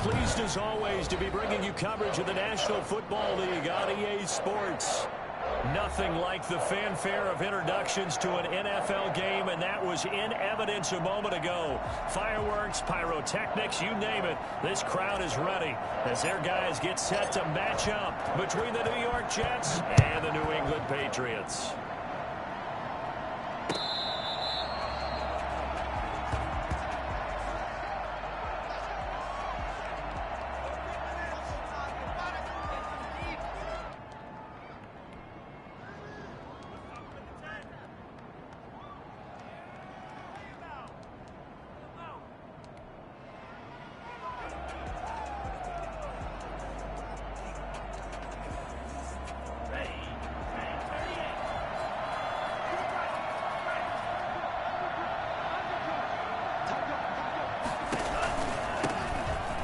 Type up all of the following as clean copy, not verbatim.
Pleased as always to be bringing you coverage of the National Football League on EA Sports. Nothing like the fanfare of introductions to an NFL game, and that was in evidence a moment ago. Fireworks, pyrotechnics, you name it. This crowd is ready as their guys get set to match up between the New York Jets and the New England Patriots.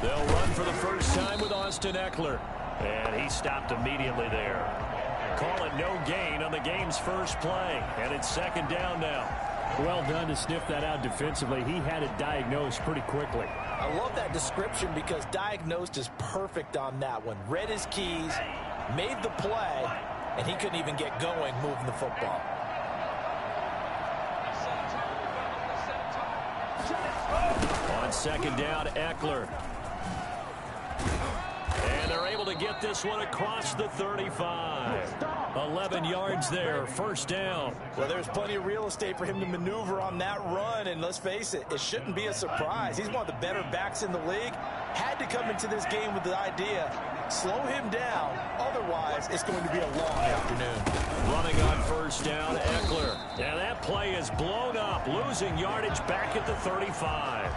They'll run for the first time with Austin Eckler. And he stopped immediately there. Call it no gain on the game's first play. And it's second down now. Well done to sniff that out defensively. He had it diagnosed pretty quickly. I love that description because diagnosed is perfect on that one. Read his keys, made the play, and he couldn't even get going moving the football. On second down, Eckler. And they're able to get this one across the 35. 11 yards there, first down. Well, there's plenty of real estate for him to maneuver on that run, and let's face it, it shouldn't be a surprise. He's one of the better backs in the league. Had to come into this game with the idea, slow him down, otherwise it's going to be a long afternoon. Running on first down, Eckler. And that play is blown up, losing yardage back at the 35.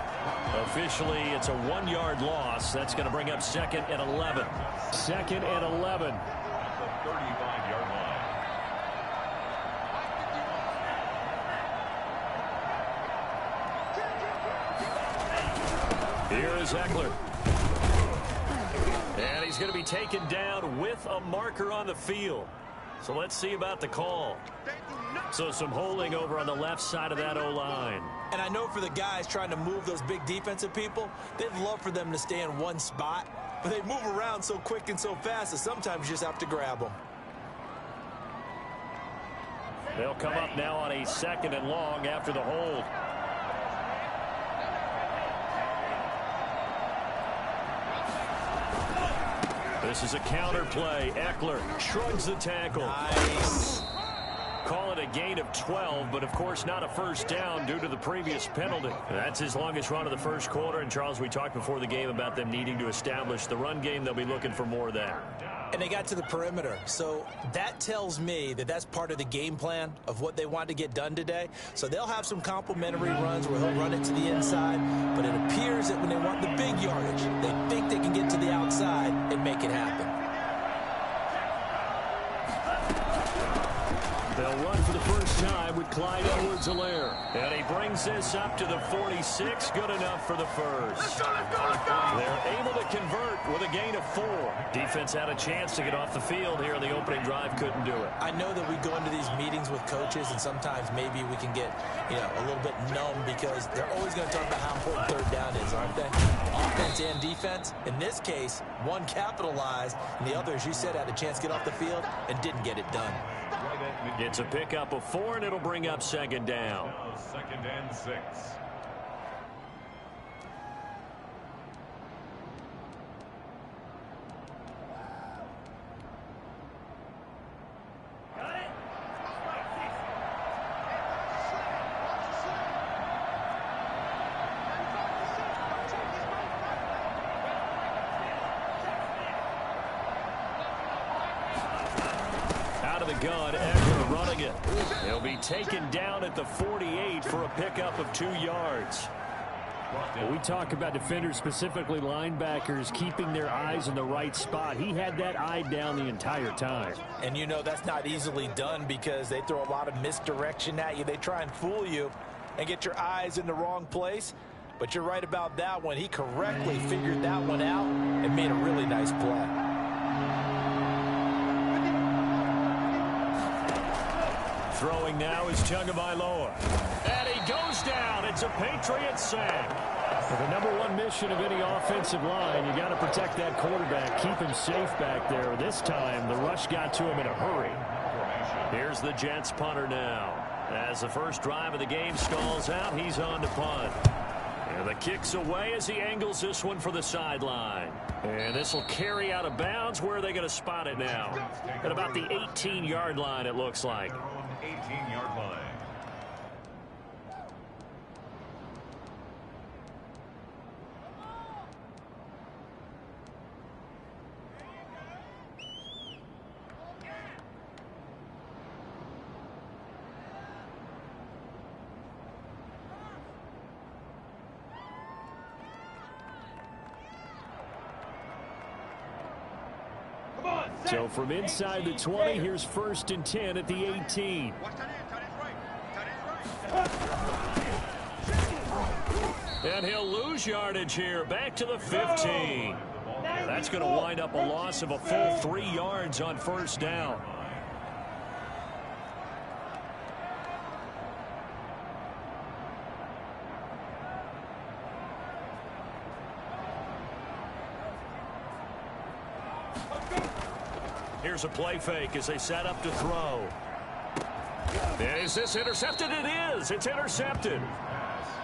Officially, it's a 1-yard loss. That's going to bring up second and 11. Second and 11. At the 35-yard line. Here is Eckler. And he's going to be taken down with a marker on the field. So let's see about the call. So some holding over on the left side of that O-line. And I know for the guys trying to move those big defensive people, they'd love for them to stay in one spot. But they move around so quick and so fast that sometimes you just have to grab them. They'll come up now on a second and long after the hold. This is a counter play. Eckler shrugs the tackle. Nice. Call it a gain of 12, but of course not a first down due to the previous penalty. That's his longest run of the first quarter. And Charles, we talked before the game about them needing to establish the run game. They'll be looking for more of that. And they got to the perimeter. So that tells me that that's part of the game plan of what they want to get done today. So they'll have some complementary runs where he'll run it to the inside. But it appears that when they want the big yardage, they think they can get to the outside and make it happen. They'll run for the first time with Clyde Edwards-Helaire. And he brings this up to the 46. Good enough for the first. They're able to convert with a gain of 4. Defense had a chance to get off the field here in the opening drive. Couldn't do it. I know that we go into these meetings with coaches, and sometimes maybe we can get, a little bit numb because they're always going to talk about how important third down is, aren't they? Offense and defense. In this case, one capitalized, and the other, as you said, had a chance to get off the field and didn't get it done. It's a pickup of 4, and it'll bring up second down. Now second and 6. Out of the gun, Eckler running it. He'll be taken down at the 48 for a pickup of 2 yards. Well, we talk about defenders, specifically linebackers, keeping their eyes in the right spot. He had that eye down the entire time. And that's not easily done because they throw a lot of misdirection at you. They try and fool you and get your eyes in the wrong place. But you're right about that one. He correctly figured that one out and made a really nice play. Throwing now is Tagovailoa. And he goes down. It's a Patriot sack. Well, the number one mission of any offensive line, you got to protect that quarterback, keep him safe back there. This time, the rush got to him in a hurry. Here's the Jets punter now. As the first drive of the game stalls out, he's on to punt. And the kick's away as he angles this one for the sideline. And this will carry out of bounds. Where are they going to spot it now? At about the 18-yard line, it looks like. 18-yard line. So from inside the 20, here's 1st and 10 at the 18. And he'll lose yardage here. Back to the 15. That's going to wind up a loss of a full 3 yards on 1st down. Here's a play fake as they set up to throw. Is this intercepted? It is. It's intercepted.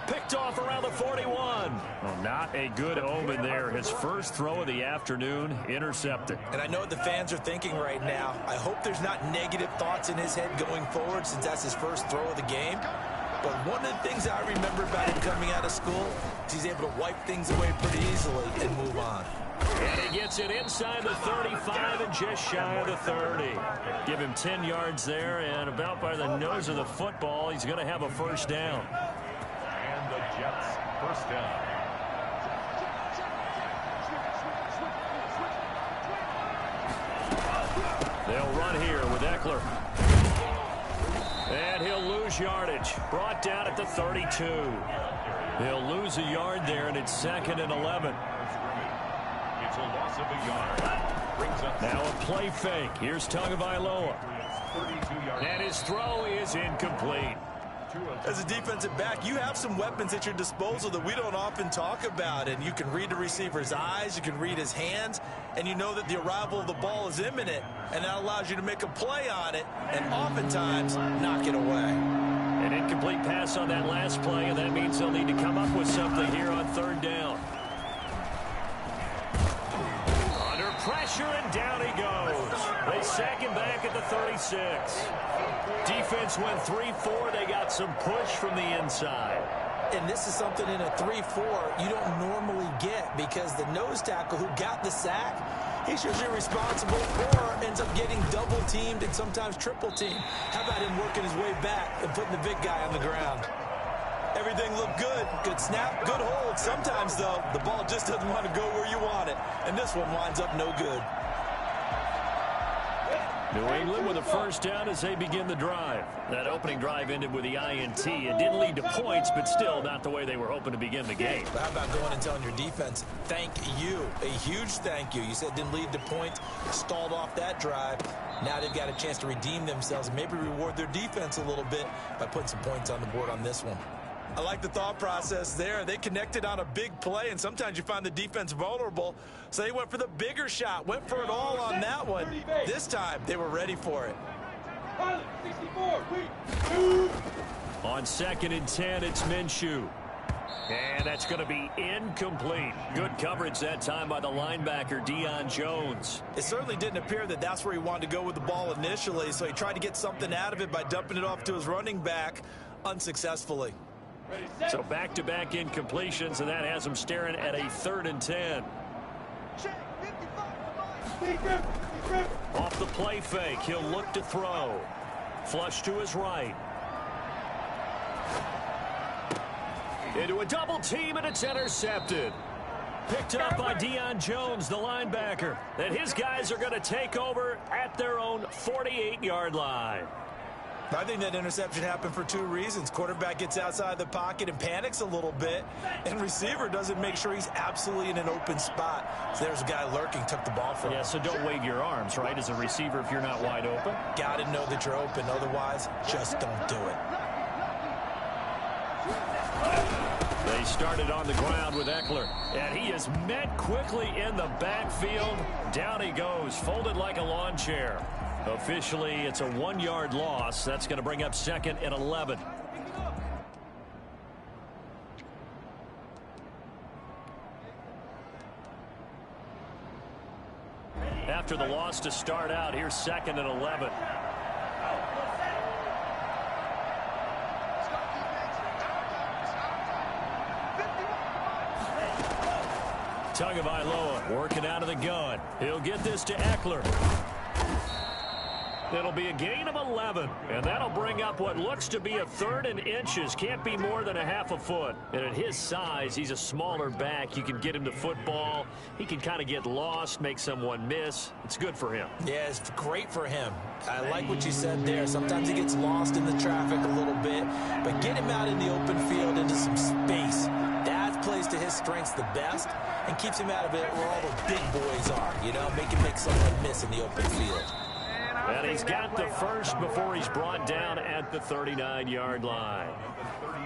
Picked off around the 41. Well, not a good omen there. His first throw of the afternoon, intercepted. And I know what the fans are thinking right now. I hope there's not negative thoughts in his head going forward since that's his first throw of the game. But one of the things I remember about him coming out of school is he's able to wipe things away pretty easily and move on. And he gets it inside the 35 and just shy of the 30. Give him 10 yards there, and about by the nose of the football, he's going to have a 1st down. And the Jets 1st down. They'll run here with Eckler. And he'll lose yardage. Brought down at the 32. He'll lose a yard there, and it's 2nd and 11. It's a loss of a yard. Brings up Now a play fake. Here's Tagovailoa. 32 yards. And his throw is incomplete. As a defensive back, you have some weapons at your disposal that we don't often talk about. And you can read the receiver's eyes, you can read his hands, and you know that the arrival of the ball is imminent. And that allows you to make a play on it and oftentimes knock it away. An incomplete pass on that last play, and that means they'll need to come up with something here on 3rd down. Under pressure, and down he goes. They sack him back at the 36. Defense went 3-4. They got some push from the inside. And this is something in a 3-4 you don't normally get because the nose tackle who got the sack, he's usually responsible or ends up getting double teamed and sometimes triple teamed. How about him working his way back and putting the big guy on the ground? Everything looked good. Good snap, good hold. Sometimes, though, the ball just doesn't want to go where you want it. And this one winds up no good. New England with a 1st down as they begin the drive. That opening drive ended with the INT. It didn't lead to points, but still not the way they were hoping to begin the game. But how about going and telling your defense, thank you, a huge thank you. You said it didn't lead to points, stalled off that drive. Now they've got a chance to redeem themselves and maybe reward their defense a little bit by putting some points on the board on this one. I like the thought process there. They connected on a big play, and sometimes you find the defense vulnerable. So they went for the bigger shot, went for it all on that one. This time, they were ready for it. On 2nd and 10, it's Minshew. And that's going to be incomplete. Good coverage that time by the linebacker, Deion Jones. It certainly didn't appear that that's where he wanted to go with the ball initially, so he tried to get something out of it by dumping it off to his running back unsuccessful. So back-to-back incompletions, and that has him staring at a 3rd and 10. Off the play fake, he'll look to throw. Flush to his right. Into a double team, and it's intercepted. Picked up by Deion Jones, the linebacker. And his guys are going to take over at their own 48-yard line. I think that interception happened for 2 reasons. Quarterback gets outside the pocket and panics a little bit, and receiver doesn't make sure he's absolutely in an open spot. So there's a guy lurking, took the ball from him. Yeah, so don't wave your arms, right, as a receiver if you're not wide open. Got to know that you're open. Otherwise, just don't do it. They started on the ground with Eckler. And he is met quickly in the backfield. Down he goes, folded like a lawn chair. Officially, it's a 1-yard loss. That's going to bring up 2nd and 11. After the loss to start out, here's 2nd and 11. Tagovailoa working out of the gun. He'll get this to Eckler. It'll be a gain of 11, and that'll bring up what looks to be a 3rd and inches. Can't be more than a half a foot. And at his size, he's a smaller back. You can get him to football. He can kind of get lost, make someone miss. It's good for him. Yeah, it's great for him. I like what you said there. Sometimes he gets lost in the traffic a little bit, but get him out in the open field into some space. That plays to his strengths the best and keeps him out of it where all the big boys are. You know, make him make someone miss in the open field. And he's got the first before he's brought down at the 39-yard line.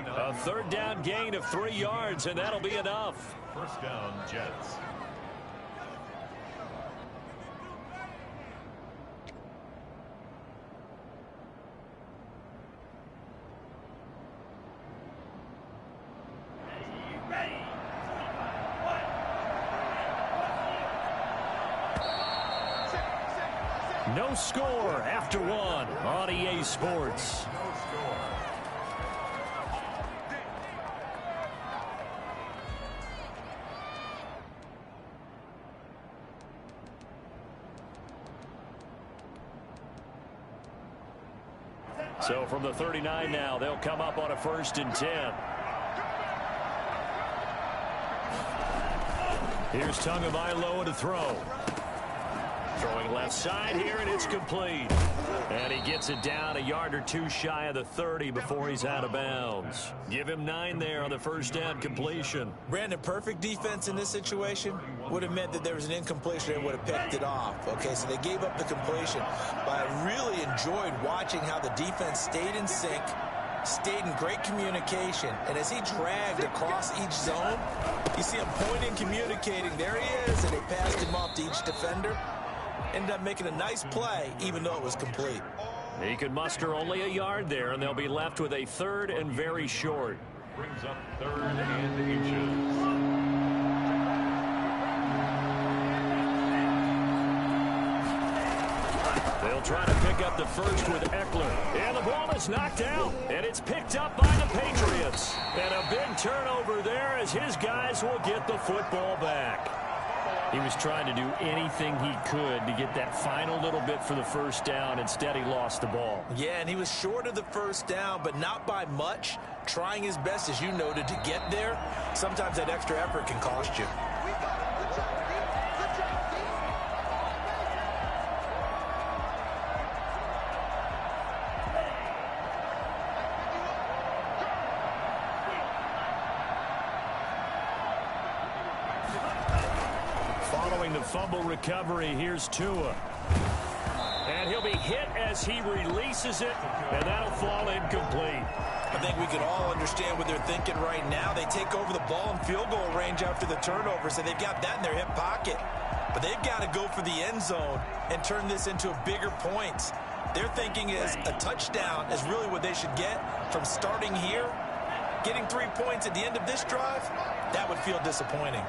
A 3rd down gain of 3 yards, and that'll be enough. First down, Jets. No score after 1 on EA Sports. So from the 39 now, they'll come up on a 1st and 10. Here's Tagovailoa to throw. Throwing left side here, and it's complete. And he gets it down a yard or 2 shy of the 30 before he's out of bounds. Give him 9 there on the 1st down completion. Brandon, perfect defense in this situation would have meant that there was an incompletion and would have picked it off. Okay, so they gave up the completion. But I really enjoyed watching how the defense stayed in sync, stayed in great communication. And as he dragged across each zone, you see him pointing, communicating. There he is, and they passed him off to each defender. Ended up making a nice play, even though it was complete. He could muster only a yard there, and they'll be left with a 3rd and very short. Brings up 3rd and inches. They'll try to pick up the first with Eckler. And the ball is knocked out, and it's picked up by the Patriots. And a big turnover there as his guys will get the football back. He was trying to do anything he could to get that final little bit for the 1st down. Instead, he lost the ball. Yeah, and he was short of the 1st down, but not by much. Trying his best, as you noted, to get there. Sometimes that extra effort can cost you. The fumble recovery, here's Tua. And he'll be hit as he releases it, and that'll fall incomplete. I think we can all understand what they're thinking right now. They take over the ball in field goal range after the turnover, so they've got that in their hip pocket. But they've got to go for the end zone and turn this into a bigger point. Their thinking is a touchdown is really what they should get from starting here. Getting 3 points at the end of this drive, that would feel disappointing.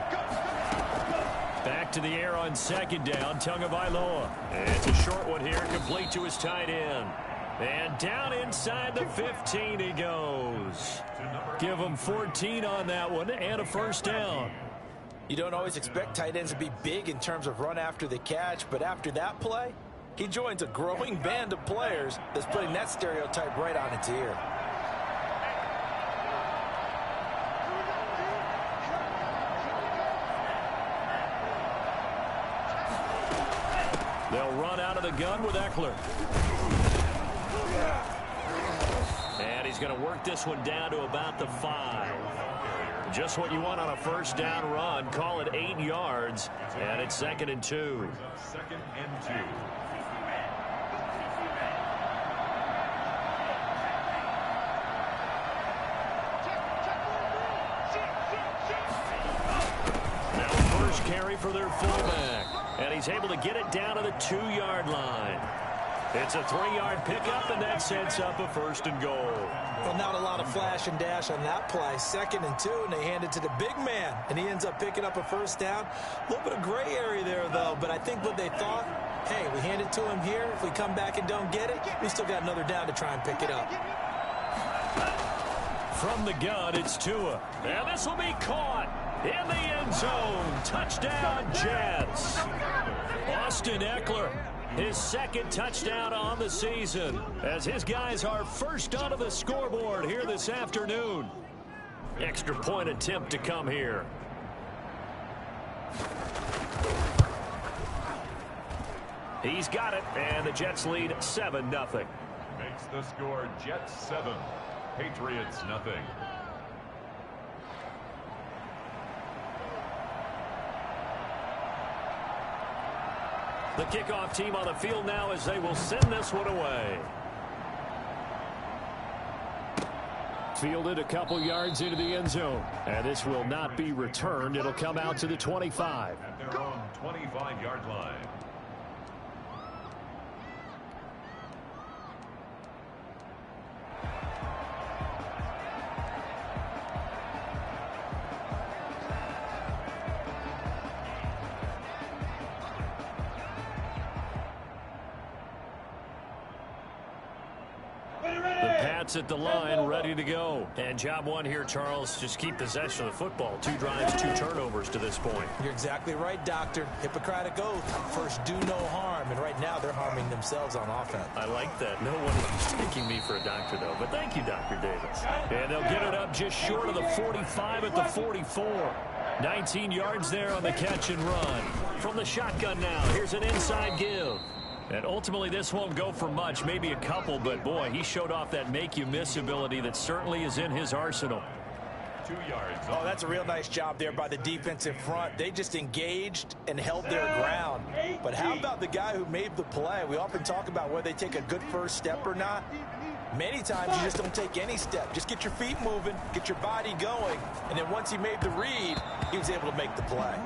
Back to the air on 2nd down, Tagovailoa. It's a short one here, complete to his tight end. And down inside the 15 he goes. Give him 14 on that one and a 1st down. You don't always expect tight ends to be big in terms of run after the catch, but after that play, he joins a growing band of players that's putting that stereotype right on its ear. They'll run out of the gun with Eckler. And he's going to work this one down to about the 5. Just what you want on a 1st down run. Call it 8 yards. And it's 2nd and 2. 2nd and 2. for their fullback. And he's able to get it down to the 2-yard line. It's a 3-yard pickup, and that sets up a 1st and goal. Well, not a lot of flash and dash on that play. 2nd and 2, and they hand it to the big man, and he ends up picking up a 1st down. A little bit of gray area there, though, but I think what they thought, hey, we hand it to him here. If we come back and don't get it, we still got another down to try and pick it up. From the gun, it's Tua. And this will be caught in the end zone. Touchdown, Jets. Austin Eckler, his 2nd touchdown on the season, as his guys are first onto the scoreboard here this afternoon. Extra point attempt to come here. He's got it, and the Jets lead 7-0. Makes the score Jets 7, Patriots nothing. The kickoff team on the field now as they will send this one away. Fielded a couple yards into the end zone. And this will not be returned. It'll come out to the 25. At their own 25-yard line. At the line, ready to go. And job one here, Charles, just keep possession of the football. 2 drives, 2 turnovers to this point. You're exactly right, Doctor. Hippocratic oath. First, do no harm. And right now, they're harming themselves on offense. I like that. No one is taking me for a doctor, though. But thank you, Dr. Davis. And they'll get it up just short of the 45 at the 44. 19 yards there on the catch and run. From the shotgun now, here's an inside give. And ultimately, this won't go for much, maybe a couple, but boy, he showed off that make-you-miss ability that certainly is in his arsenal. 2 yards. Oh, that's a real nice job there by the defensive front. They just engaged and held their ground. But how about the guy who made the play? We often talk about whether they take a good first step or not. Many times you just don't take any step. Just get your feet moving, get your body going, and then once he made the read, he was able to make the play.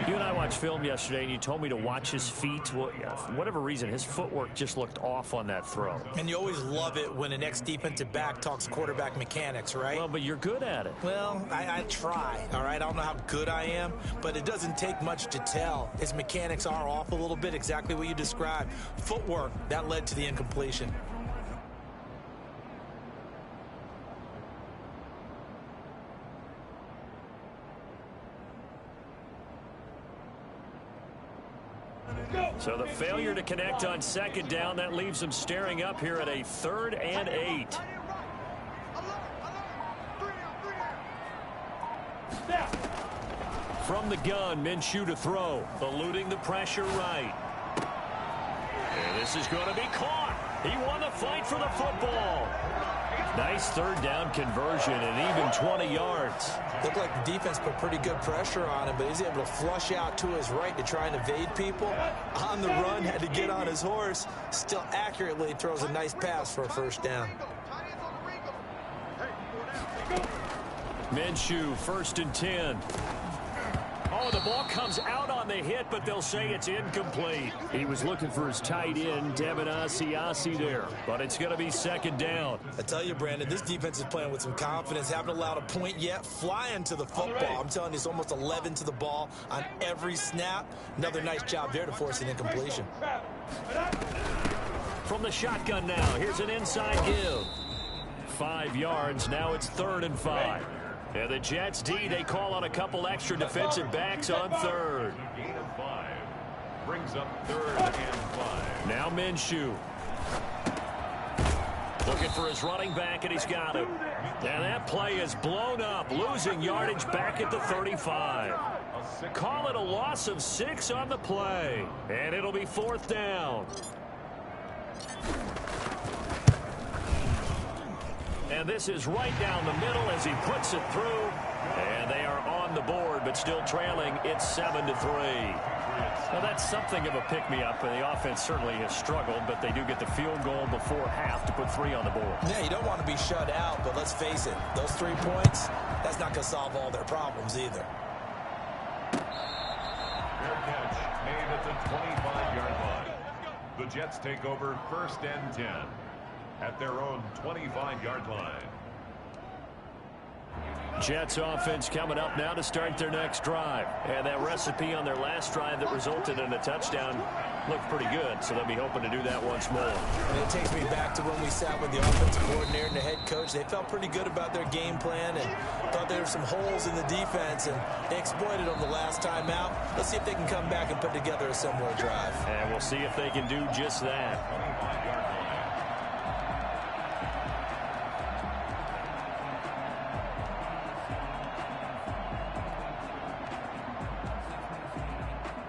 You and I watched film yesterday, and you told me to watch his feet. Well, for whatever reason, his footwork just looked off on that throw. And you always love it when an ex-defensive back talks quarterback mechanics, right? Well, but you're good at it. Well, I try, all right? I don't know how good I am, but it doesn't take much to tell. His mechanics are off a little bit, exactly what you described. Footwork, that led to the incompletion. So the failure to connect on 2nd down, that leaves them staring up here at a 3rd and 8. From the gun, Minshew to throw, eluding the pressure right. And this is going to be caught. He won the fight for the football. Nice 3rd down conversion and even 20 yards. Looked like the defense put pretty good pressure on him, but he's able to flush out to his right to try and evade people. On the run, had to get on his horse. Still accurately throws a nice pass for a 1st down. Minshew, 1st and 10. Oh, the ball comes out on the hit, but they'll say it's incomplete. He was looking for his tight end, Devin Asiasi there. But it's going to be 2nd down. I tell you, Brandon, this defense is playing with some confidence. Haven't allowed a point yet. Flying to the football. I'm telling you, it's almost 11 to the ball on every snap. Another nice job there to force an incompletion. From the shotgun now, here's an inside give. 5 yards, now it's 3rd and 5. And the Jets D, they call on a couple extra defensive backs on 3rd. Gain of 5. Brings up 3rd and 5. Now Minshew. Looking for his running back, and he's got him. And that play is blown up, losing yardage back at the 35. Call it a loss of 6 on the play. And it'll be 4th down. And this is right down the middle as he puts it through. And they are on the board, but still trailing. It's 7-3. Well, that's something of a pick-me-up, and the offense certainly has struggled, but they do get the field goal before half to put 3 on the board. Yeah, you don't want to be shut out, but let's face it, those 3 points, that's not going to solve all their problems either. Fair catch made at the 25-yard line. The Jets take over 1st and 10 at their own 25-yard line. Jets offense coming up now to start their next drive. And that recipe on their last drive that resulted in a touchdown looked pretty good, so they'll be hoping to do that once more. And it takes me back to when we sat with the offensive coordinator and the head coach. They felt pretty good about their game plan and thought there were some holes in the defense, and they exploited them the last time out. Let's see if they can come back and put together a similar drive. And we'll see if they can do just that.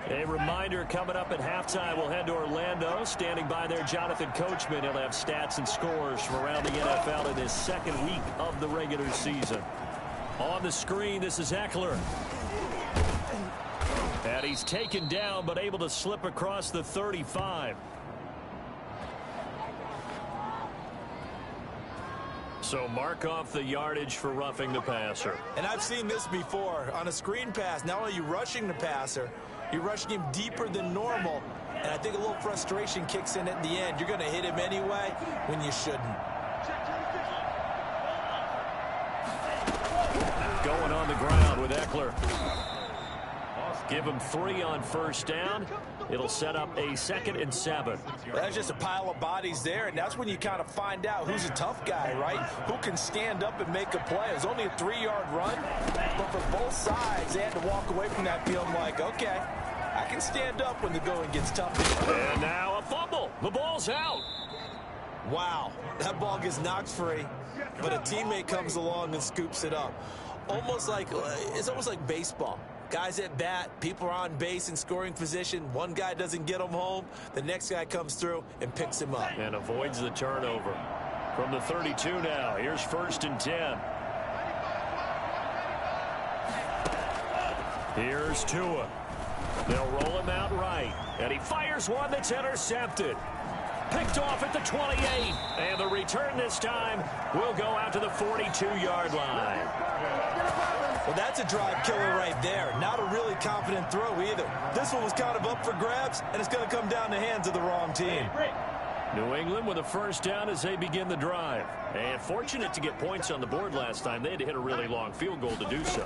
A reminder, coming up at halftime, we'll head to Orlando. Standing by there, Jonathan Coachman. He'll have stats and scores from around the NFL in his second week of the regular season. On the screen, this is Eckler. And he's taken down, but able to slip across the 35. So mark off the yardage for roughing the passer. And I've seen this before. On a screen pass, not only are you rushing the passer, you're rushing him deeper than normal. And I think a little frustration kicks in at the end. You're going to hit him anyway when you shouldn't. Going on the ground with Eckler. Give him 3 on first down. It'll set up a 2nd and 7. That's just a pile of bodies there, and that's when you kind of find out who's a tough guy, right? Who can stand up and make a play. It was only a 3-yard run, but for both sides, they had to walk away from that field like, okay, I can stand up when the going gets tough. And now a fumble. The ball's out. Wow, that ball gets knocked free, but a teammate comes along and scoops it up. It's almost like baseball. Guys at bat, people are on base in scoring position. One guy doesn't get him home. The next guy comes through and picks him up. And avoids the turnover. From the 32 now, here's 1st and 10. Here's Tua. They'll roll him out right. And he fires one that's intercepted. Picked off at the 28. And the return this time will go out to the 42-yard line. Well, that's a drive killer right there. Not a really confident throw either. This one was kind of up for grabs, and it's going to come down the hands of the wrong team. New England with a first down as they begin the drive. And fortunate to get points on the board last time. They had to hit a really long field goal to do so.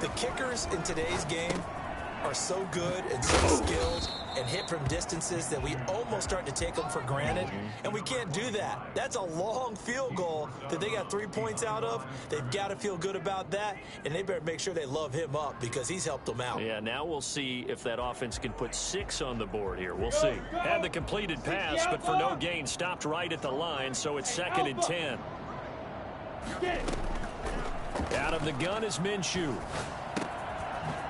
The kickers in today's game are so good and so skilled and hit from distances that we almost start to take them for granted, and we can't do that. That's a long field goal that they got 3 points out of. They've got to feel good about that, and they better make sure they love him up because he's helped them out. Yeah, now we'll see if that offense can put 6 on the board here. We'll see. Had the completed pass, but for no gain, stopped right at the line, so it's 2nd and 10. Out of the gun is Minshew.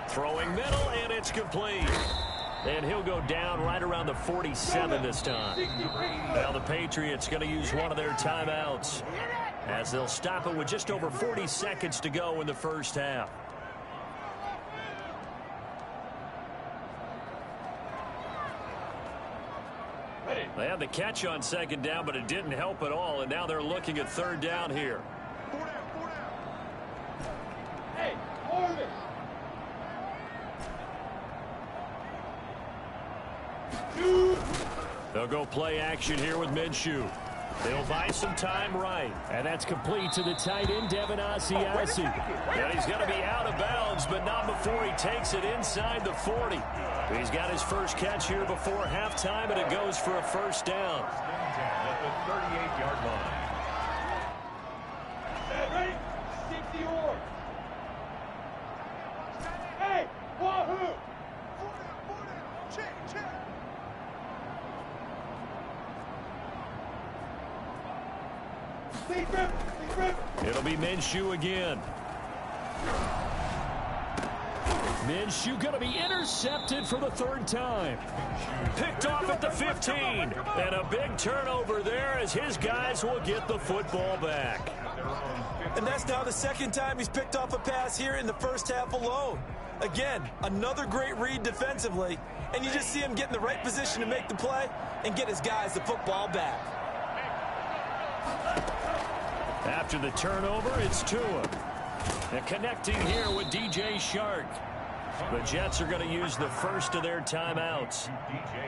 Throwing middle, and it's complete. And he'll go down right around the 47 this time. Now the Patriots going to use one of their timeouts as they'll stop it with just over 40 seconds to go in the first half. They had the catch on 2nd down, but it didn't help at all, and now they're looking at 3rd down here. Hey, Orvis! They'll go play action here with Minshew. They'll buy some time right. And that's complete to the tight end, Devin Asiasi. And he's going to be out of bounds, but not before he takes it inside the 40. He's got his first catch here before halftime, and it goes for a first down. At the 38-yard line. Ready? 60 or. Hey, Wahoo! It'll be Minshew again. Minshew going to be intercepted for the 3rd time. Picked off at the 15. And a big turnover there as his guys will get the football back. And that's now the 2nd time he's picked off a pass here in the first half alone. Again, another great read defensively, and you just see him get in the right position to make the play and get his guys the football back. After the turnover, it's Tua. And connecting here with DJ Shark. The Jets are going to use the first of their timeouts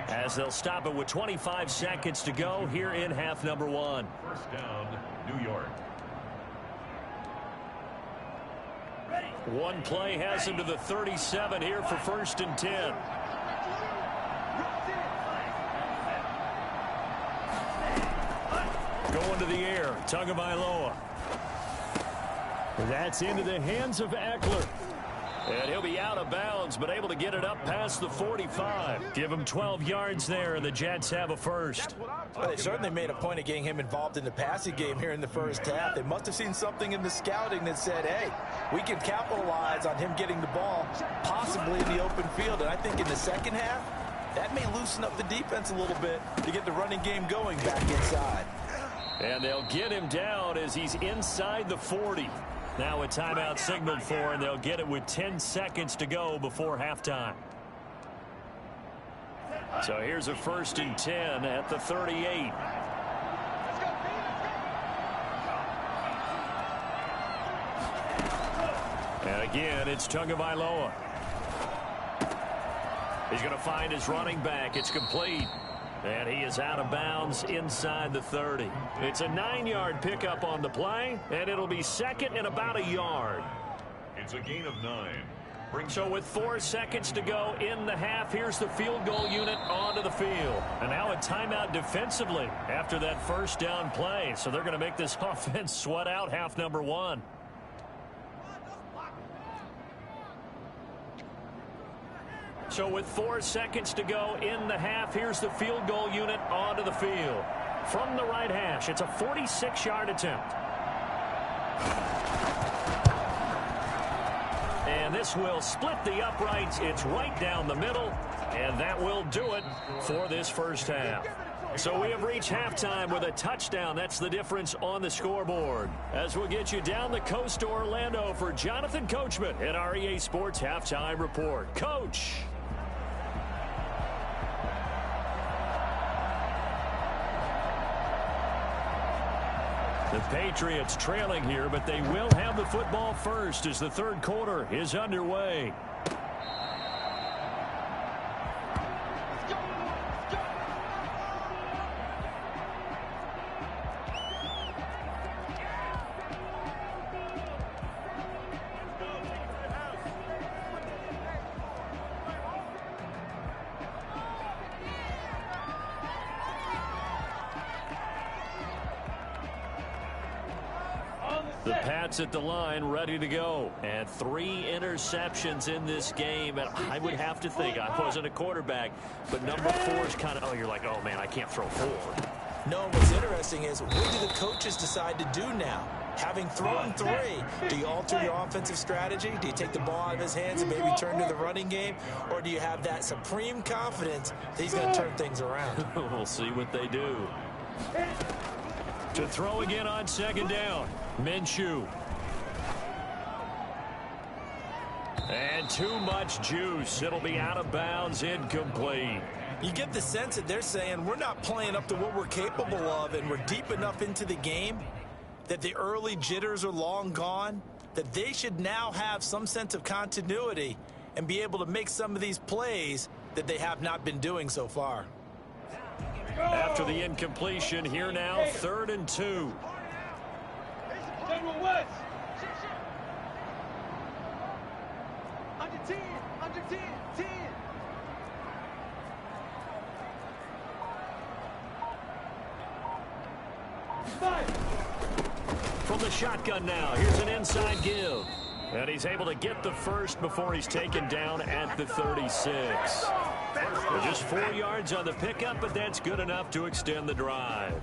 as they'll stop it with 25 seconds to go here in half number one. First down, New York. One play has him to the 37 here for 1st and 10. Going to the air, Tagovailoa. That's into the hands of Eckler. And he'll be out of bounds, but able to get it up past the 45. Give him 12 yards there, and the Jets have a first. Well, they certainly made a point of getting him involved in the passing game here in the first half. They must have seen something in the scouting that said, hey, we can capitalize on him getting the ball, possibly in the open field. And I think in the second half, that may loosen up the defense a little bit to get the running game going back inside. And they'll get him down as he's inside the 40. Now a timeout signaled for, and they'll get it with 10 seconds to go before halftime. So here's a 1st and 10 at the 38. And again, it's Tagovailoa. He's going to find his running back. It's complete. And he is out of bounds inside the 30. It's a 9-yard pickup on the play, and it'll be second and about a yard. It's a gain of 9. So with 4 seconds to go in the half, here's the field goal unit onto the field. And now a timeout defensively after that first down play. So they're going to make this offense sweat out half number one. So with 4 seconds to go in the half, here's the field goal unit onto the field. From the right hash, it's a 46-yard attempt. And this will split the uprights. It's right down the middle, and that will do it for this first half. So we have reached halftime with a touchdown. That's the difference on the scoreboard. As we'll get you down the coast to Orlando for Jonathan Coachman at our EA Sports Halftime Report. Coach. The Patriots trailing here, but they will have the football first as the third quarter is underway. The Pats at the line, ready to go. And 3 interceptions in this game. And I would have to think, I wasn't a quarterback, but number 4 is kind of, oh, you're like, oh, man, I can't throw 4. No, what's interesting is what do the coaches decide to do now? Having thrown 3, do you alter your offensive strategy? Do you take the ball out of his hands and maybe turn to the running game? Or do you have that supreme confidence that he's going to turn things around? We'll see what they do. To throw again on second down. Minshew. And too much juice. It'll be out of bounds, incomplete. You get the sense that they're saying we're not playing up to what we're capable of, and we're deep enough into the game that the early jitters are long gone, that they should now have some sense of continuity and be able to make some of these plays that they have not been doing so far. After the incompletion, here now, 3rd and 2. General West. Under 10, under 10, 10. From the shotgun now, here's an inside give. And he's able to get the first before he's taken down at the 36. Just 4 yards on the pickup, but that's good enough to extend the drive.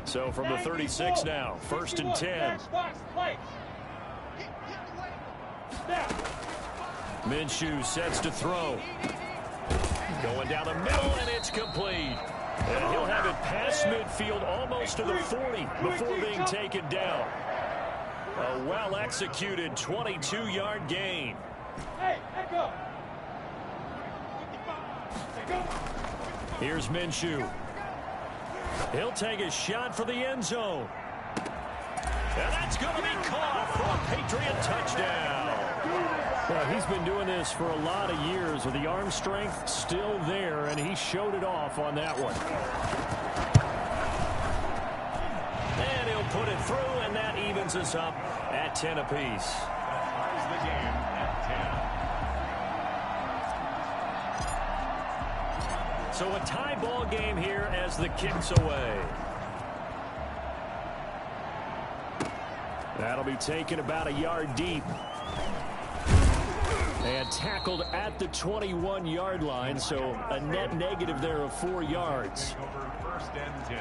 So from the 36 now, 1st and 10. Minshew sets to throw. Going down the middle, and it's complete. And he'll have it past midfield almost to the 40 before being taken down. A well-executed 22-yard gain. Hey, echo. Here's Minshew. He'll take a shot for the end zone. And that's going to be caught for a Patriot touchdown. Well, he's been doing this for a lot of years with the arm strength still there, and he showed it off on that one. And he'll put it through, and that evens us up at 10 apiece. That ties the game at 10. So a tie ball game here as the kick's away. That'll be taken about a yard deep. And tackled at the 21-yard line, so a net negative there of 4 yards. Over first and 10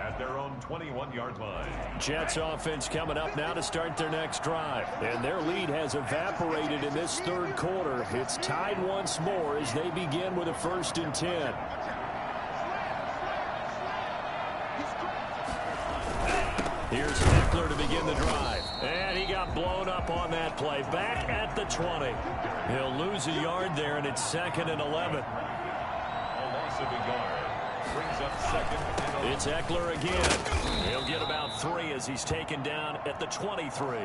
at their own 21-yard line. Jets offense coming up now to start their next drive. And their lead has evaporated in this third quarter. It's tied once more as they begin with a 1st and 10. Here's Eckler to begin the drive. And he got blown up on that play. Back at the 20. He'll lose a yard there, and it's 2nd and 11. A loss of a yard. Brings up 2nd and 11. It's Eckler again. He'll get about 3 as he's taken down at the 23.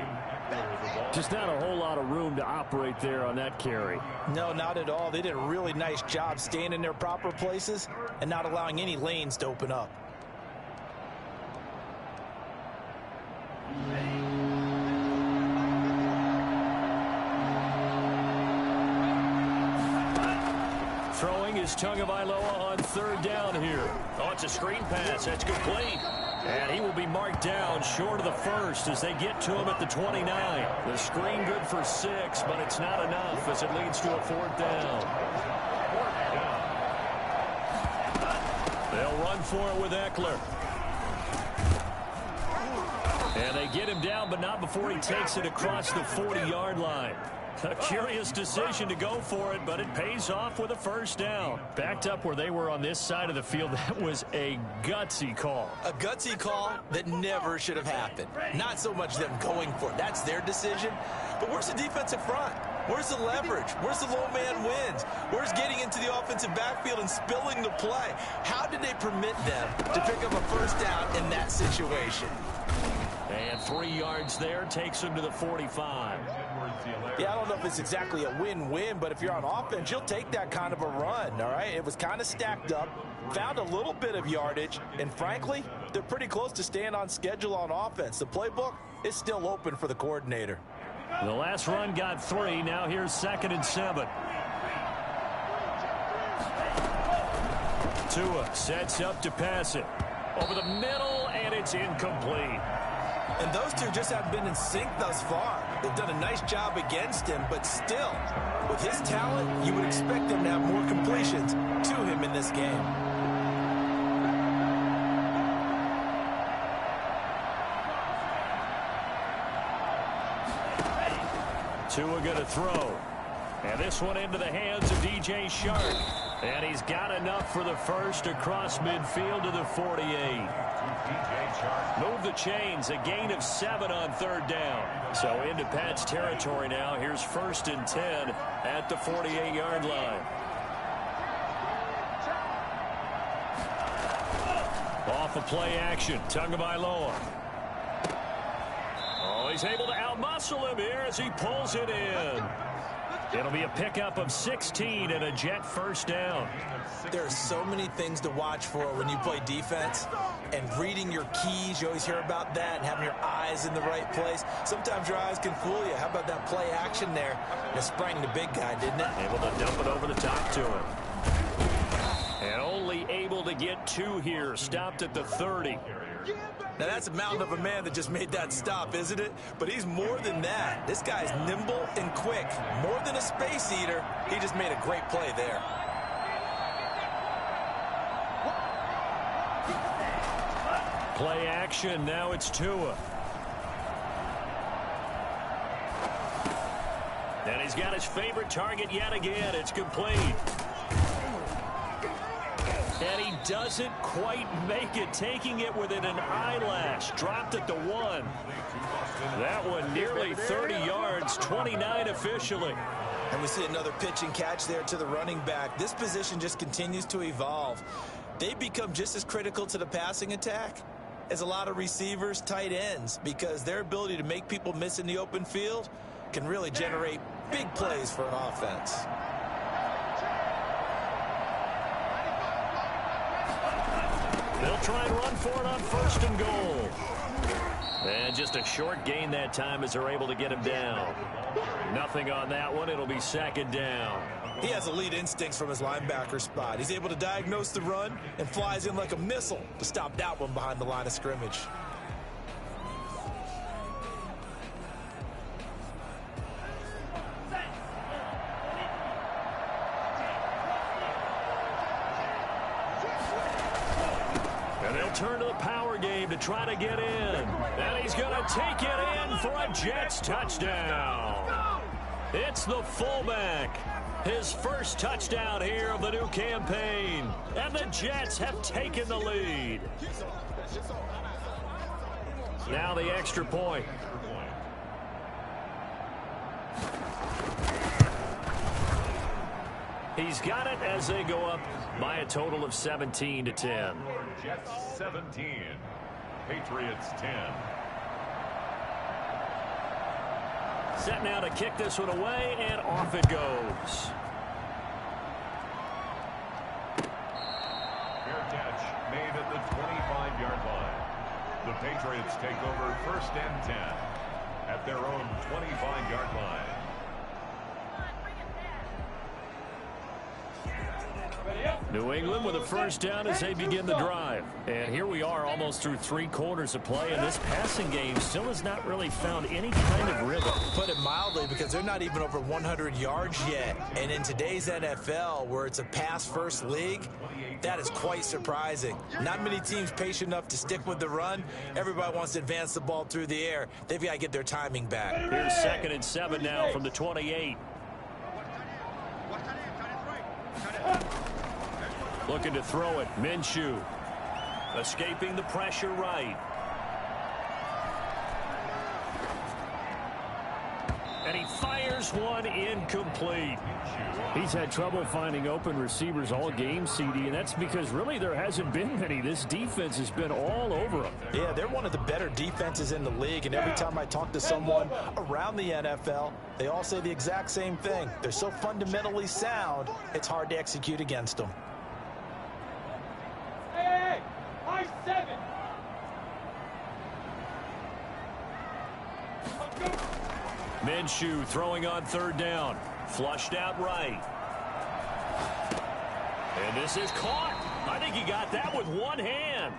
Just not a whole lot of room to operate there on that carry. No, not at all. They did a really nice job staying in their proper places and not allowing any lanes to open up. Throwing is Tagovailoa on 3rd down here. Oh, it's a screen pass. That's complete. And he will be marked down short of the 1st as they get to him at the 29. The screen good for 6, but it's not enough as it leads to a 4th down. They'll run for it with Eckler. And they get him down, but not before he takes it across the 40-yard line. A curious decision to go for it, but it pays off with a 1st down. Backed up where they were on this side of the field, that was a gutsy call. A gutsy call that never should have happened. Not so much them going for it. That's their decision. But where's the defensive front? Where's the leverage? Where's the low man wins? Where's getting into the offensive backfield and spilling the play? How did they permit them to pick up a 1st down in that situation? And 3 yards there takes him to the 45. Yeah, I don't know if it's exactly a win-win, but if you're on offense, you'll take that kind of a run, all right? It was kind of stacked up, found a little bit of yardage, and frankly, they're pretty close to staying on schedule on offense. The playbook is still open for the coordinator. The last run got 3. Now here's 2nd and 7. Tua sets up to pass it. Over the middle, and it's incomplete. And those two just have been in sync thus far. They've done a nice job against him, but still, with his talent, you would expect them to have more completions to him in this game. Tua going to throw. And this one into the hands of DJ Shark. And he's got enough for the 1st across midfield to the 48. Move the chains, a gain of 7 on 3rd down. So into Pat's territory now. Here's 1st and 10 at the 48-yard line. Off of play action, Tagovailoa. Oh, he's able to outmuscle him here as he pulls it in. It'll be a pickup of 16 and a Jet 1st down. There are so many things to watch for when you play defense, and reading your keys, you always hear about that, and having your eyes in the right place. Sometimes your eyes can fool you. How about that play action there? It sprang the big guy, didn't it? Able to dump it over the top to him. And only able to get 2 here. Stopped at the 30. Now, that's a mountain of a man that just made that stop, isn't it? But he's more than that. This guy's nimble and quick. More than a space eater, he just made a great play there. Play action. Now it's Tua. And he's got his favorite target yet again. It's complete. And he doesn't quite make it, taking it within an eyelash. Dropped at the 1. That one nearly 30 yards, 29 officially. And we see another pitch and catch there to the running back. This position just continues to evolve. They become just as critical to the passing attack as a lot of receivers, tight ends, because their ability to make people miss in the open field can really generate big plays for an offense. They'll try and run for it on 1st and goal. And just a short gain that time as they're able to get him down. Nothing on that one. It'll be 2nd down. He has elite instincts from his linebacker spot. He's able to diagnose the run and flies in like a missile to stop that one behind the line of scrimmage. And they'll turn to the power game to try to get in. And he's going to take it in for a Jets touchdown. It's the fullback. His first touchdown here of the new campaign. And the Jets have taken the lead. Now the extra point. He's got it as they go up by a total of 17-10. Jets 17, Patriots 10. Set now to kick this one away, and off it goes. Fair catch made at the 25-yard line. The Patriots take over 1st and 10 at their own 25-yard line. New England with a first down as they begin the drive. And here we are almost through 3 quarters of play, and this passing game still has not really found any kind of rhythm. Put it mildly, because they're not even over 100 yards yet. And in today's NFL, where it's a pass-first league, that is quite surprising. Not many teams patient enough to stick with the run. Everybody wants to advance the ball through the air. They've got to get their timing back. Here's 2nd and 7 now from the 28. Looking to throw it. Minshew. Escaping the pressure right. And he fires one incomplete. He's had trouble finding open receivers all game, CD, and that's because really there hasn't been many. This defense has been all over them. Yeah, they're one of the better defenses in the league, and every time I talk to someone around the NFL, they all say the exact same thing. They're so fundamentally sound, it's hard to execute against them. Hey, high 7. Minshew throwing on 3rd down. Flushed out right. And this is caught. I think he got that with one hand.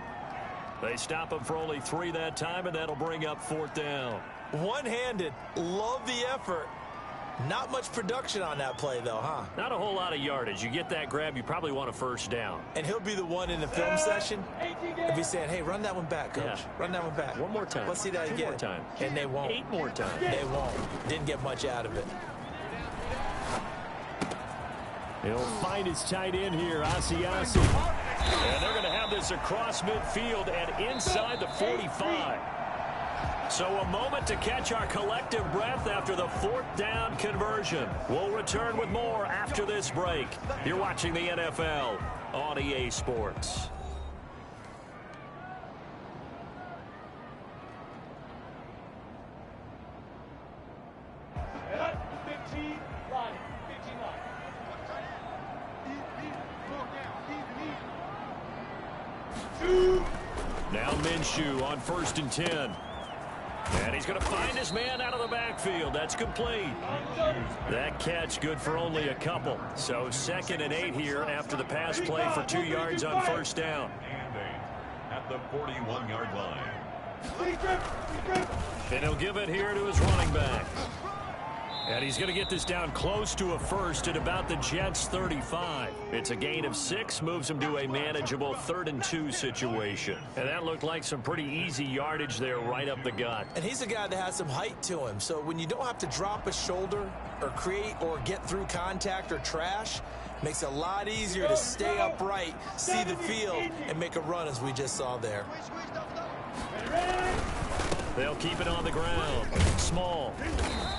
They stop him for only 3 that time, and that'll bring up 4th down. One-handed. Love the effort. Not much production on that play, though, huh? Not a whole lot of yardage. You get that grab, you probably want a 1st down. And he'll be the one in the film session if he's saying, hey, run that one back, coach. Yeah. Run that one back. One more time. Let's see that 2 again. more time. And they won't. 8 more times. They won't. Didn't get much out of it. He'll find his tight end here, Asiasi. And they're going to have this across midfield and inside the 45. So a moment to catch our collective breath after the 4th down conversion. We'll return with more after this break. You're watching the NFL on EA Sports. Now Minshew on 1st and 10. And he's going to find his man out of the backfield. That's complete. That catch good for only a couple. So 2nd and 8 here after the pass play for 2 yards on 1st down. And 8 at the 41-yard line. And he'll give it here to his running back. And he's going to get this down close to a 1st at about the Jets' 35. It's a gain of 6, moves him to a manageable 3rd and 2 situation. And that looked like some pretty easy yardage there right up the gut. And he's a guy that has some height to him. So when you don't have to drop a shoulder or create or get through contact or trash, makes it a lot easier to stay upright, see the field, and make a run as we just saw there. They'll keep it on the ground. Small.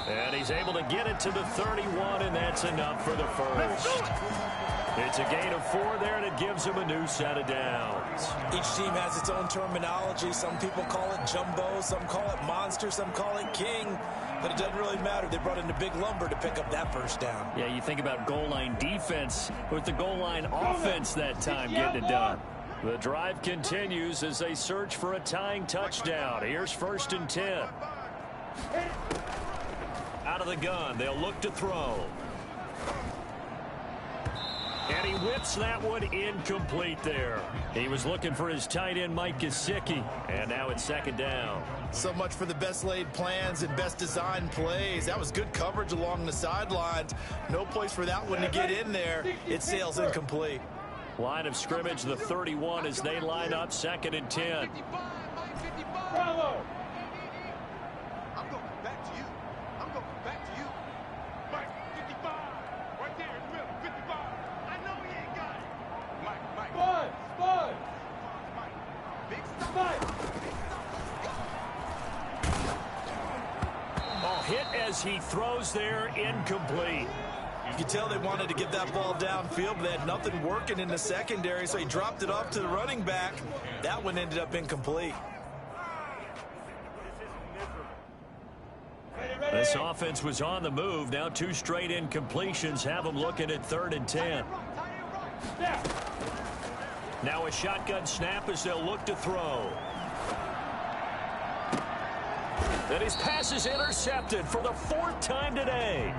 And he's able to get it to the 31, and that's enough for the 1st. It's a gain of 4 there, and it gives him a new set of downs. Each team has its own terminology. Some people call it jumbo, some call it monster, some call it king. But it doesn't really matter. They brought in a big lumber to pick up that first down. Yeah, you think about goal line defense with the goal line offense that time getting it done. The drive continues as they search for a tying touchdown. Here's 1st and 10. Out of the gun, they'll look to throw. And he whips that one incomplete there. He was looking for his tight end, Mike Gesicki. And now it's 2nd down. So much for the best laid plans and best designed plays. That was good coverage along the sidelines. No place for that one to get in there. It sails incomplete. Line of scrimmage, the 31 as they line up 2nd and 10. Bravo! I'm going back to you. I'm going back to you. Mike, 55. Right there in the middle, 55. I know he ain't got it. Mike. Spud! Mike. Big stop. Mike! Oh, hit as he throws there, incomplete. You could tell they wanted to get that ball downfield, but they had nothing working in the secondary, so he dropped it off to the running back. That one ended up incomplete. This offense was on the move. Now 2 straight incompletions have them looking at 3rd and 10. Now a shotgun snap as they'll look to throw. And his pass is intercepted for the 4th time today.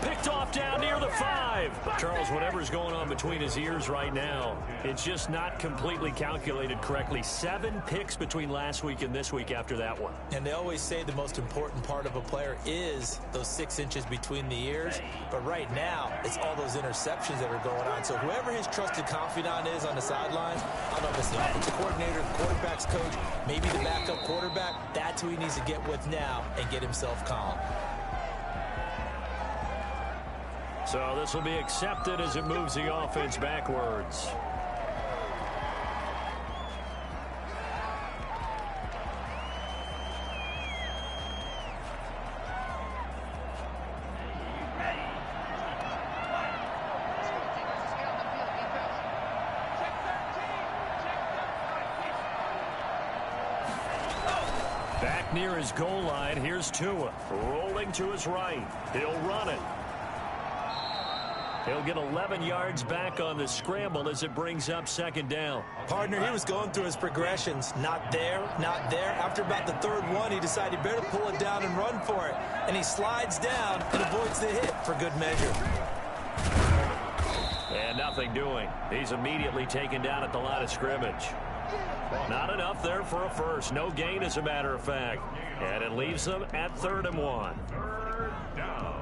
Picked off down near the 5. Charles, whatever's going on between his ears right now, it's just not completely calculated correctly. 7 picks between last week and this week after that one. And they always say the most important part of a player is those 6 inches between the ears. But right now, it's all those interceptions that are going on. So whoever his trusted confidant is on the sidelines, I don't know if it's the offensive coordinator, the quarterback's coach, maybe the backup quarterback, that's who he needs to get with now and get himself calm. So this will be accepted as it moves the offense backwards. Back near his goal line, here's Tua, rolling to his right. He'll run it. He'll get 11 yards back on the scramble as it brings up 2nd down. Partner, he was going through his progressions. Not there, not there. After about the 3rd one, he decided he better pull it down and run for it. And he slides down and avoids the hit for good measure. And nothing doing. He's immediately taken down at the line of scrimmage. Not enough there for a first. No gain, as a matter of fact. And it leaves them at 3rd and 1. 3rd down.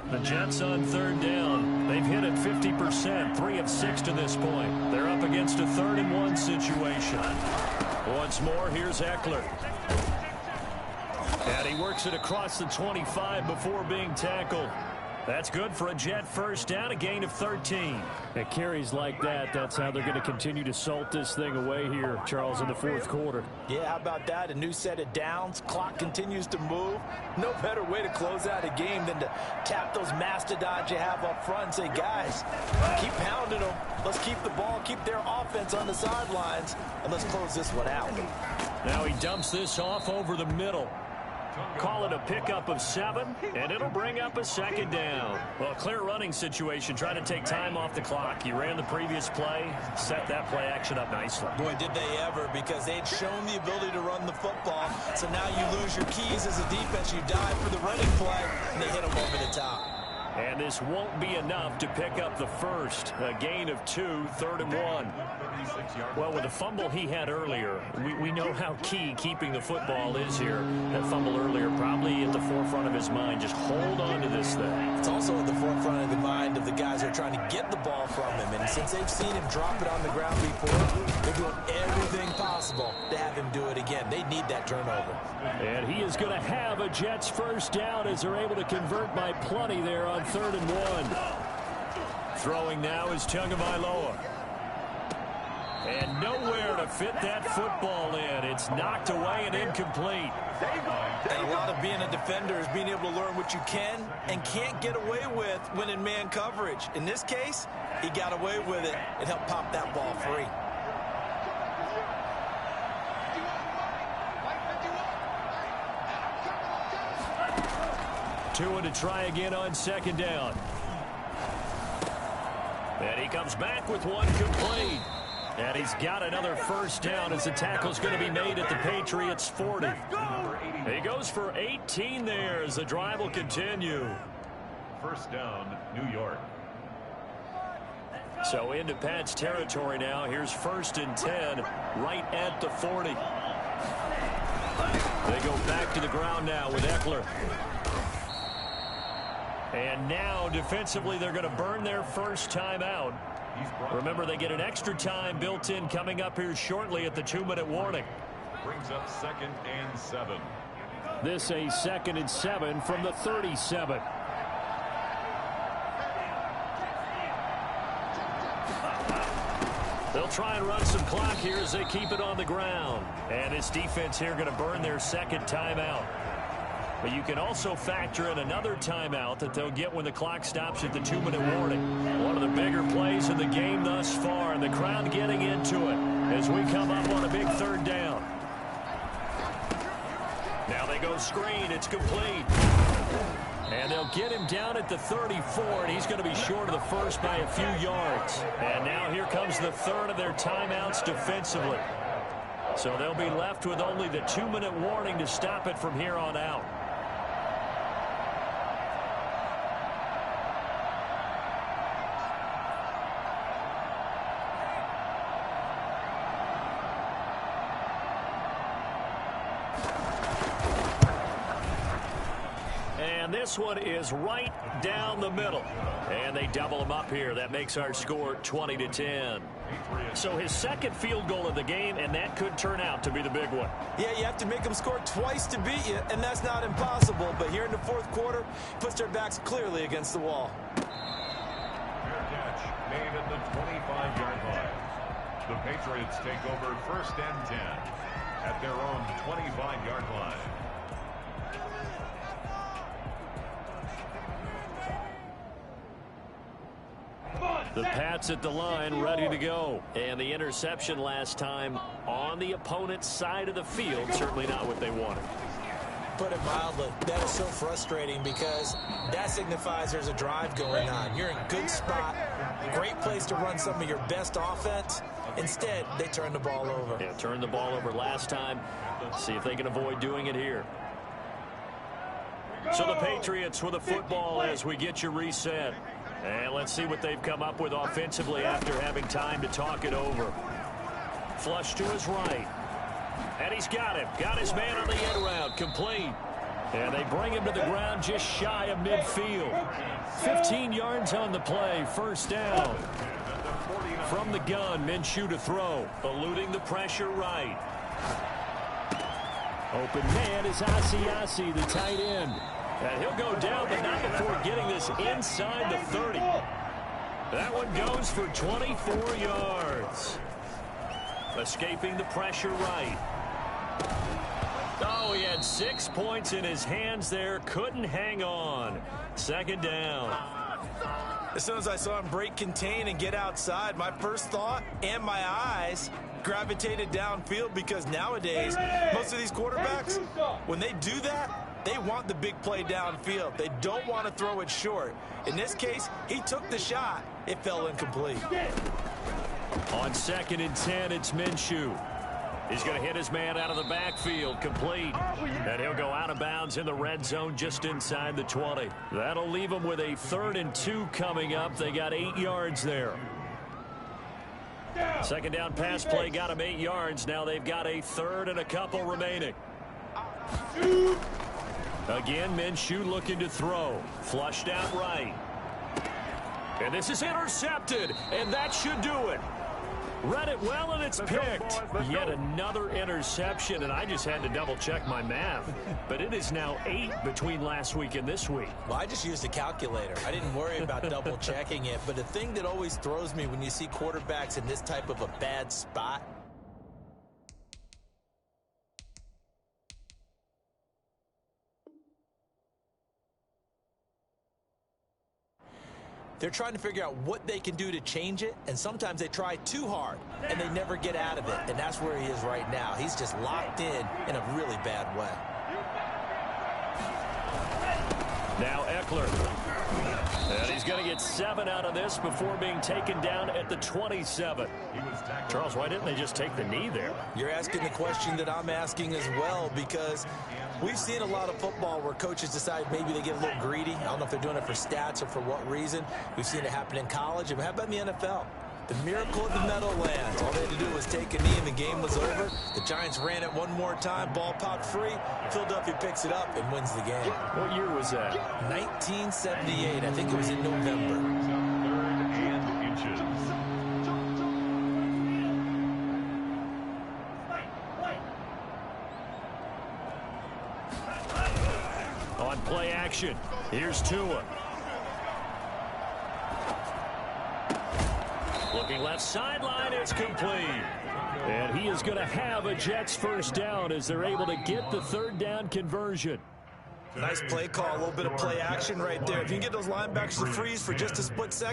The Jets on 3rd down. They've hit it 50%, 3 of 6 to this point. They're up against a 3rd and 1 situation. Once more, here's Eckler. And he works it across the 25 before being tackled. That's good for a Jet first down, a gain of 13. At carries like that, that's how they're going to continue to salt this thing away here, Charles, in the 4th quarter. Yeah, how about that? A new set of downs. Clock continues to move. No better way to close out a game than to tap those mastodons you have up front and say, guys, keep pounding them. Let's keep the ball, keep their offense on the sidelines, and let's close this one out. Now he dumps this off over the middle. Call it a pickup of 7, and it'll bring up a 2nd down. Well, clear running situation. Try to take time off the clock. You ran the previous play, set that play action up nicely. Boy, did they ever, because they'd shown the ability to run the football. So now you lose your keys as a defense. You dive for the running play, and they hit them over the top. And this won't be enough to pick up the first. A gain of 2, 3rd and 1. Well, with the fumble he had earlier, we know how key keeping the football is here. That fumble earlier probably at the forefront of his mind. Just hold on to this thing. It's also at the forefront of the mind of the guys who are trying to get the ball from him. And since they've seen him drop it on the ground before, they're doing everything possible to have him do it again. They need that turnover. And he is going to have a Jets first down as they're able to convert by plenty there on 3rd and 1. Throwing now is Tagovailoa. And nowhere to fit that football in. It's knocked away and incomplete. And a lot of being a defender is being able to learn what you can and can't get away with when in man coverage. In this case, he got away with it and helped pop that ball free. Tua to try again on second down. And he comes back with one complete. And he's got another first down as the tackle's going to be made at the Patriots 40. He goes for 18 there as the drive will continue. First down, New York. So into Pat's territory now. Here's 1st and 10 right at the 40. They go back to the ground now with Eckler. And now defensively they're going to burn their first time out. Remember, they get an extra time built in coming up here shortly at the 2-minute warning. Brings up 2nd and 7. This a 2nd and 7 from the 37. They'll try and run some clock here as they keep it on the ground. And this defense here going to burn their second timeout. But you can also factor in another timeout that they'll get when the clock stops at the 2-minute warning. One of the bigger plays in the game thus far, and the crowd getting into it as we come up on a big 3rd down. Now they go screen. It's complete. And they'll get him down at the 34, and he's going to be short of the first by a few yards. And now here comes the 3rd of their timeouts defensively. So they'll be left with only the 2-minute warning to stop it from here on out. And this one is right down the middle. And they double him up here. That makes our score 20-10. So his 2nd field goal of the game, and that could turn out to be the big one. Yeah, you have to make them score twice to beat you, and that's not impossible. But here in the 4th quarter, puts their backs clearly against the wall. Fair catch made at the 25-yard line. The Patriots take over 1st and 10 at their own 25-yard line. The Pats at the line, ready to go. And the interception last time on the opponent's side of the field. Certainly not what they wanted. Put it mildly, that is so frustrating because that signifies there's a drive going on. You're in a good spot, great place to run some of your best offense. Instead, they turn the ball over. Yeah, turned the ball over last time. See if they can avoid doing it here. So the Patriots with the football as we get you reset. And let's see what they've come up with offensively after having time to talk it over. Flush to his right. And he's got him. Got his man on the end route. Complete. And they bring him to the ground just shy of midfield. 15 yards on the play. First down. From the gun, Minshew to throw. Eluding the pressure right. Open man is Asiasi, the tight end. And he'll go down, but not before getting this inside the 30. That one goes for 24 yards. Escaping the pressure right. Oh, he had 6 points in his hands there. Couldn't hang on. Second down. As soon as I saw him break contain and get outside, my first thought and my eyes gravitated downfield because nowadays, most of these quarterbacks, when they do that, they want the big play downfield. They don't want to throw it short. In this case, he took the shot. It fell incomplete. On 2nd and 10, it's Minshew. He's going to hit his man out of the backfield, complete. And he'll go out of bounds in the red zone just inside the 20. That'll leave him with a 3rd and 2 coming up. They got 8 yards there. Second down pass play got him 8 yards. Now they've got a 3rd and a couple remaining. Again, Minshew looking to throw. Flushed out right. And this is intercepted, and that should do it. Read it well, and it's picked. Yet another interception, and I just had to double-check my math. But it is now 8 between last week and this week. Well, I just used a calculator. I didn't worry about double-checking it. But the thing that always throws me when you see quarterbacks in this type of a bad spot, they're trying to figure out what they can do to change it, and sometimes they try too hard, and they never get out of it, and that's where he is right now. He's just locked in a really bad way. Now Eckler. And he's going to get 7 out of this before being taken down at the 27. Charles, why didn't they just take the knee there? You're asking the question that I'm asking as well, because we've seen a lot of football where coaches decide maybe they get a little greedy. I don't know if they're doing it for stats or for what reason. We've seen it happen in college. And how about in the NFL? The miracle of the Meadowlands. All they had to do was take a knee and the game was over. The Giants ran it one more time. Ball popped free. Philadelphia picks it up and wins the game. What year was that? 1978. I think it was in November. 3rd and inches. On play action, here's Tua. Looking left sideline, it's complete. And he is going to have a Jets first down as they're able to get the 3rd down conversion. Nice play call, a little bit of play action right there. If you can get those linebackers to freeze for just a split second.